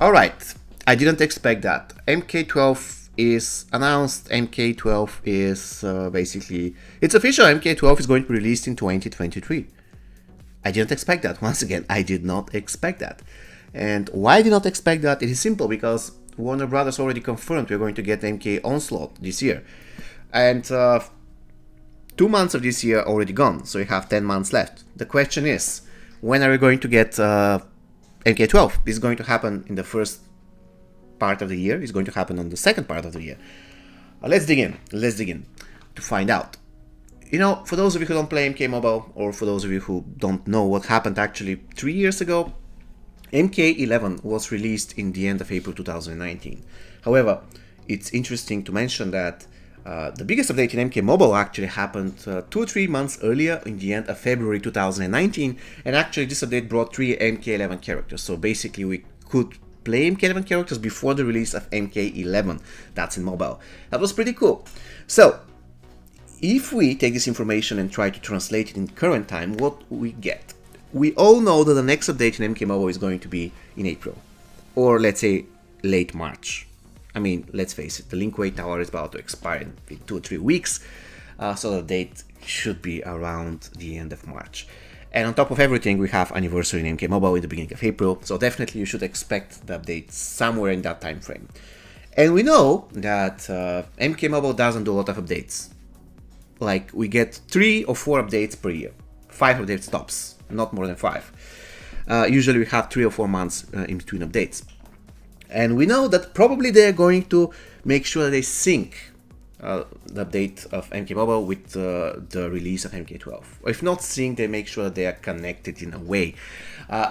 Alright, I didn't expect that. MK12 is announced. MK12 is basically, it's official. MK12 is going to be released in 2023. I didn't expect that. Once again, I did not expect that. And why I did not expect that? It is simple, because Warner Brothers already confirmed we're going to get MK Onslaught this year. And 2 months of this year already gone, so we have 10 months left. The question is, when are we going to get MK12? This is going to happen in the first part of the year. It's going to happen on the second part of the year. Let's dig in to find out. You know, for those of you who don't play MK Mobile, or for those of you who don't know what happened actually 3 years ago, MK11 was released in the end of April 2019. However, it's interesting to mention that the biggest update in MK Mobile actually happened 2 or 3 months earlier, in the end of February 2019, and actually this update brought 3 MK11 characters. So basically we could play MK11 characters before the release of MK11. That's in mobile. That was pretty cool. So if we take this information and try to translate it in current time, what we get? We all know that the next update in MK Mobile is going to be in April, or let's say late March. I mean, let's face it, the Linkway Tower is about to expire in 2 or 3 weeks, so the date should be around the end of March. And on top of everything, we have anniversary in MK Mobile in the beginning of April, so definitely you should expect the update somewhere in that time frame. And we know that MK Mobile doesn't do a lot of updates. Like, we get 3 or 4 updates per year. 5 updates tops, not more than 5. Usually we have 3 or 4 months in between updates. And we know that probably they're going to make sure they sync the update of MK Mobile with the release of MK12. Or if not sync, they make sure they are connected in a way.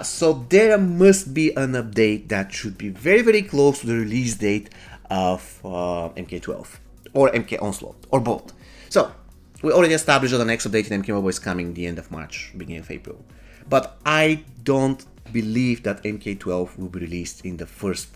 So there must be an update that should be very, very close to the release date of MK12 or MK Onslaught or both. So we already established that the next update in MK Mobile is coming the end of March, beginning of April. But I don't believe that MK12 will be released in the first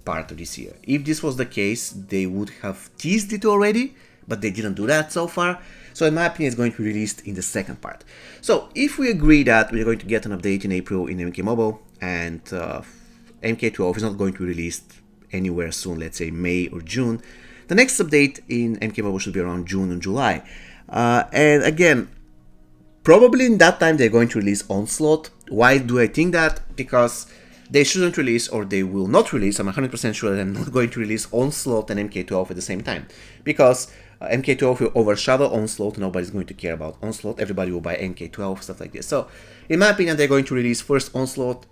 part of this year. If this was the case, they would have teased it already, but they didn't do that so far. So in my opinion, it's going to be released in the second part. So if we agree that we're going to get an update in April in MK Mobile, and MK12 is not going to be released anywhere soon, let's say May or June, the next update in MK Mobile should be around June and July. And again, probably in that time they're going to release Onslaught. Why do I think that? Because they shouldn't release, or they will not release, I'm 100% sure they're not going to release Onslaught and MK12 at the same time. Because MK12 will overshadow Onslaught, nobody's going to care about Onslaught, everybody will buy MK12, stuff like this. So, in my opinion, they're going to release first Onslaught,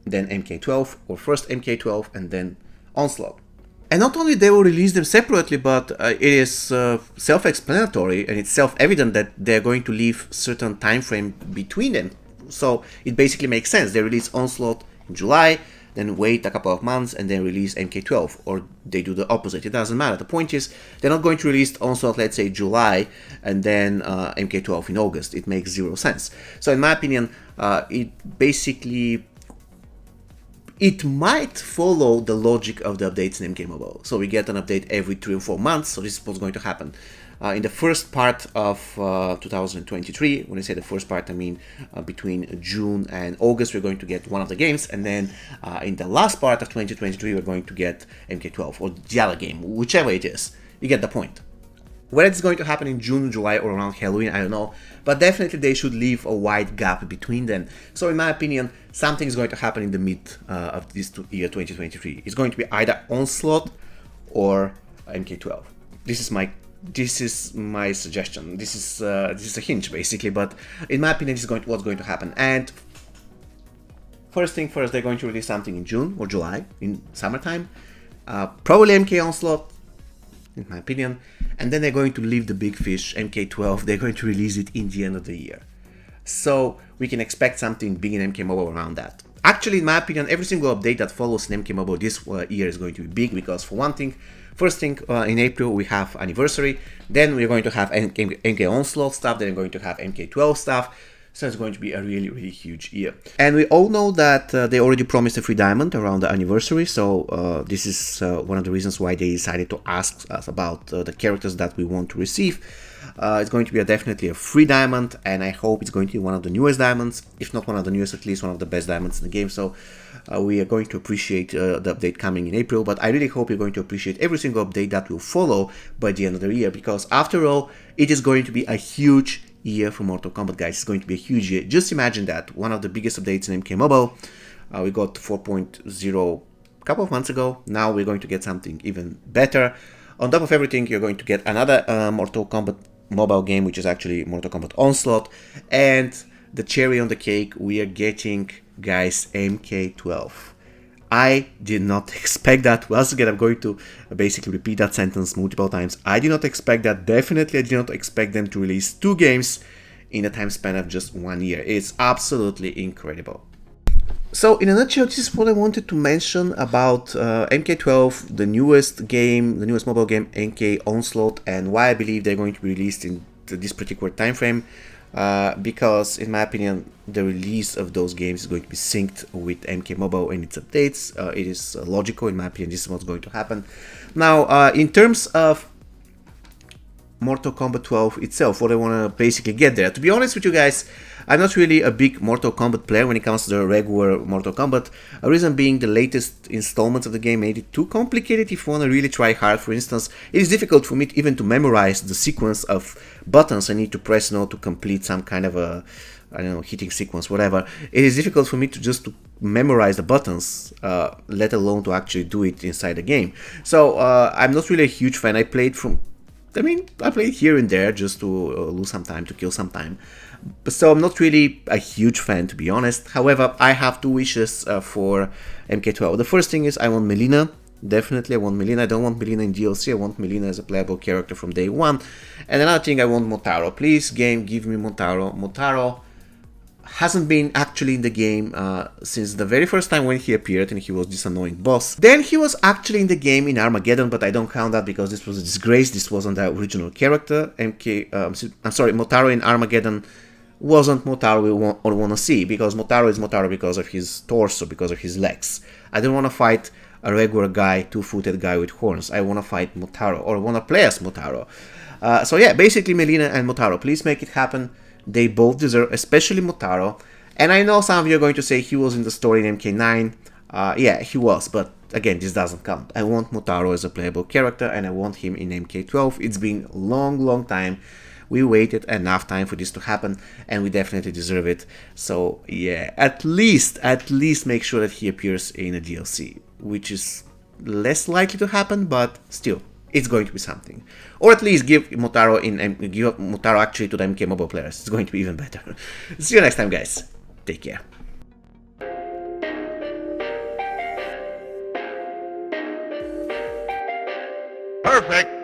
then MK12, or first MK12 and then Onslaught. And not only they will release them separately, but it is self-explanatory and it's self-evident that they're going to leave certain time frame between them. So it basically makes sense. They release Onslaught in July, then wait a couple of months and then release MK12, or they do the opposite. It doesn't matter. The point is, they're not going to release Onslaught, let's say July, and then MK12 in August. It makes zero sense. So in my opinion, it might follow the logic of the updates in MK Mobile. So we get an update every 3 or 4 months, so this is what's going to happen. In the first part of 2023, when I say the first part, I mean between June and August, we're going to get one of the games, and then in the last part of 2023, we're going to get MK12, or the other game, whichever it is. You get the point. Whether it's going to happen in June, July, or around Halloween, I don't know, but definitely they should leave a wide gap between them. So in my opinion, something is going to happen in the mid of this year 2023. It's going to be either Onslaught or MK12. This is my suggestion. This is a hint basically, but in my opinion, this is what's going to happen. And first thing first, they're going to release something in June or July, in summertime. Probably MK Onslaught, in my opinion, and then they're going to leave the big fish, MK12, they're going to release it in the end of the year. So we can expect something big in MK Mobile around that. Actually, in my opinion, every single update that follows in MK Mobile this year is going to be big, because for one thing, first thing, in April we have anniversary, then we're going to have MK Onslaught stuff, then we're going to have MK12 stuff. So it's going to be a really, really huge year. And we all know that they already promised a free diamond around the anniversary. So this is one of the reasons why they decided to ask us about the characters that we want to receive. It's going to be definitely a free diamond, and I hope it's going to be one of the newest diamonds. If not one of the newest, at least one of the best diamonds in the game. So we are going to appreciate the update coming in April, but I really hope you're going to appreciate every single update that will follow by the end of the year, because after all, it is going to be a huge year for Mortal Kombat, guys. It's going to be a huge year. Just imagine that. One of the biggest updates in MK Mobile. We got 4.0 a couple of months ago. Now we're going to get something even better. On top of everything, you're going to get another Mortal Kombat mobile game, which is actually Mortal Kombat Onslaught. And the cherry on the cake, we are getting, guys, MK12. I did not expect that. Once again, I'm going to basically repeat that sentence multiple times. I did not expect that. Definitely, I did not expect them to release 2 games in a time span of just 1 year. It's absolutely incredible. So, in a nutshell, this is what I wanted to mention about MK12, the newest game, the newest mobile game, MK Onslaught, and why I believe they're going to be released in this particular time frame. Because, in my opinion, the release of those games is going to be synced with MK Mobile and its updates. It is logical, in my opinion. This is what's going to happen. Now, in terms of Mortal Kombat 12 itself, what I want to basically get there. To be honest with you guys, I'm not really a big Mortal Kombat player when it comes to the regular Mortal Kombat. A reason being the latest installments of the game made it too complicated if you want to really try hard. For instance, it is difficult for me even to memorize the sequence of buttons I need to press to complete some kind of a, I don't know, hitting sequence, whatever. It is difficult for me to memorize the buttons, let alone to actually do it inside the game. So I'm not really a huge fan. I played here and there just to lose some time, to kill some time. So I'm not really a huge fan, to be honest. However, I have 2 wishes for MK12. The first thing is I want Melina. Definitely I want Melina. I don't want Melina in DLC. I want Melina as a playable character from day 1. And another thing, I want Motaro. Please, game, give me Motaro. Motaro hasn't been actually in the game since the very first time when he appeared and he was this annoying boss. Then he was actually in the game in Armageddon, but I don't count that because this was a disgrace. This wasn't the original character. Motaro in Armageddon wasn't Motaro we want to see, because Motaro is Motaro because of his torso, because of his legs. I don't want to fight a regular guy, 2-footed guy with horns. I want to fight Motaro, or want to play as Motaro. So yeah, basically Melina and Motaro, please make it happen. They both deserve, especially Motaro. And I know some of you are going to say he was in the story in MK9. Yeah, he was, but again, this doesn't count. I want Motaro as a playable character, and I want him in MK12. It's been a long time. We waited enough time for this to happen, and we definitely deserve it. So yeah, at least make sure that he appears in a DLC, which is less likely to happen, but still, it's going to be something. Or at least give Motaro actually to the MK Mobile players. It's going to be even better. See you next time, guys. Take care. Perfect.